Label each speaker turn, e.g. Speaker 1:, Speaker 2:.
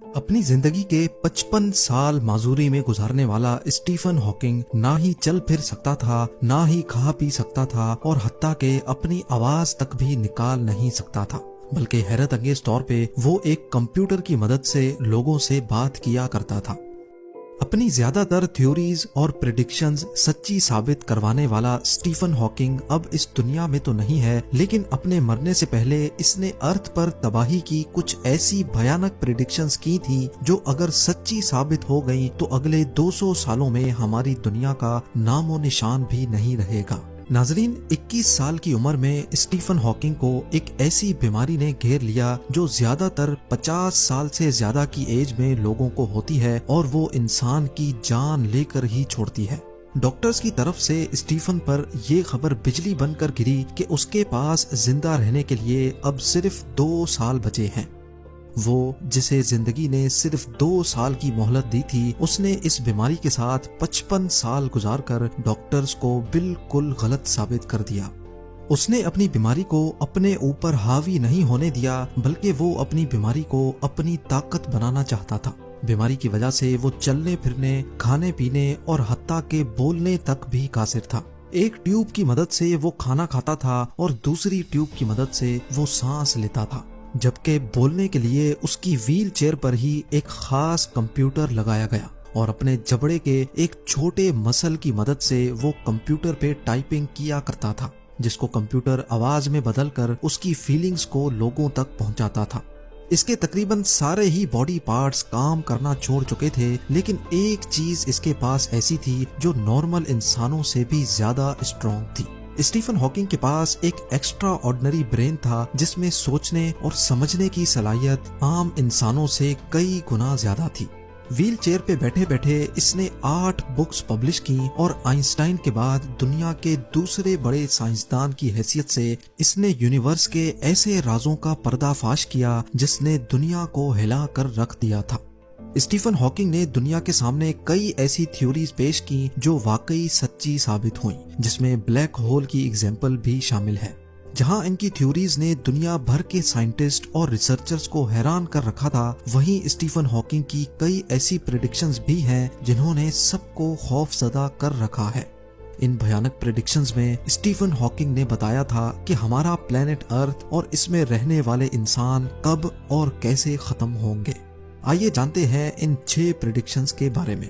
Speaker 1: اپنی زندگی کے 55 سال معذوری میں گزارنے والا اسٹیفن ہاکنگ نہ ہی چل پھر سکتا تھا، نہ ہی کھا پی سکتا تھا، اور حتیٰ کہ اپنی آواز تک بھی نکال نہیں سکتا تھا، بلکہ حیرت انگیز طور پہ وہ ایک کمپیوٹر کی مدد سے لوگوں سے بات کیا کرتا تھا۔ اپنی زیادہ تر تھیوریز اور پریڈکشنز سچی ثابت کروانے والا اسٹیفن ہاکنگ اب اس دنیا میں تو نہیں ہے، لیکن اپنے مرنے سے پہلے اس نے ارتھ پر تباہی کی کچھ ایسی بھیانک پریڈکشنز کی تھی جو اگر سچی ثابت ہو گئیں تو اگلے 200 سالوں میں ہماری دنیا کا نام و نشان بھی نہیں رہے گا۔ ناظرین، 21 سال کی عمر میں اسٹیفن ہاکنگ کو ایک ایسی بیماری نے گھیر لیا جو زیادہ تر 50 سال سے زیادہ کی ایج میں لوگوں کو ہوتی ہے، اور وہ انسان کی جان لے کر ہی چھوڑتی ہے۔ ڈاکٹرز کی طرف سے اسٹیفن پر یہ خبر بجلی بن کر گری کہ اس کے پاس زندہ رہنے کے لیے اب صرف 2 سال بچے ہیں۔ وہ جسے زندگی نے صرف 2 سال کی مہلت دی تھی، اس نے اس بیماری کے ساتھ 55 سال گزار کر ڈاکٹرز کو بالکل غلط ثابت کر دیا۔ اس نے اپنی بیماری کو اپنے اوپر حاوی نہیں ہونے دیا، بلکہ وہ اپنی بیماری کو اپنی طاقت بنانا چاہتا تھا۔ بیماری کی وجہ سے وہ چلنے پھرنے، کھانے پینے اور حتیٰ کہ بولنے تک بھی قاصر تھا۔ ایک ٹیوب کی مدد سے وہ کھانا کھاتا تھا اور دوسری ٹیوب کی مدد سے وہ سانس لیتا تھا، جبکہ بولنے کے لیے اس کی ویل چیئر پر ہی ایک خاص کمپیوٹر لگایا گیا، اور اپنے جبڑے کے ایک چھوٹے مسل کی مدد سے وہ کمپیوٹر پہ ٹائپنگ کیا کرتا تھا، جس کو کمپیوٹر آواز میں بدل کر اس کی فیلنگز کو لوگوں تک پہنچاتا تھا۔ اس کے تقریباً سارے ہی باڈی پارٹس کام کرنا چھوڑ چکے تھے، لیکن ایک چیز اس کے پاس ایسی تھی جو نارمل انسانوں سے بھی زیادہ اسٹرانگ تھی۔ اسٹیفن ہاکنگ کے پاس ایک ایکسٹرا آرڈنری برین تھا جس میں سوچنے اور سمجھنے کی صلاحیت عام انسانوں سے کئی گنا زیادہ تھی۔ ویل چیئر پہ بیٹھے بیٹھے اس نے 8 بکس پبلش کی، اور آئنسٹائن کے بعد دنیا کے دوسرے بڑے سائنسدان کی حیثیت سے اس نے یونیورس کے ایسے رازوں کا پردہ فاش کیا جس نے دنیا کو ہلا کر رکھ دیا تھا۔ اسٹیفن ہاکنگ نے دنیا کے سامنے کئی ایسی تھیوریز پیش کی جو واقعی سچی ثابت ہوئیں، جس میں بلیک ہول کی ایگزامپل بھی شامل ہے۔ جہاں ان کی تھیوریز نے دنیا بھر کے سائنٹسٹ اور ریسرچرز کو حیران کر رکھا تھا، وہیں اسٹیفن ہاکنگ کی کئی ایسی پریڈکشنز بھی ہیں جنہوں نے سب کو خوف زدہ کر رکھا ہے۔ ان بھیانک پریڈکشنز میں اسٹیفن ہاکنگ نے بتایا تھا کہ ہمارا پلانٹ ارتھ اور اس میں رہنے والے انسان کب اور کیسے ختم ہوں گے۔ آئیے جانتے ہیں ان 6 پریڈکشنز کے بارے میں۔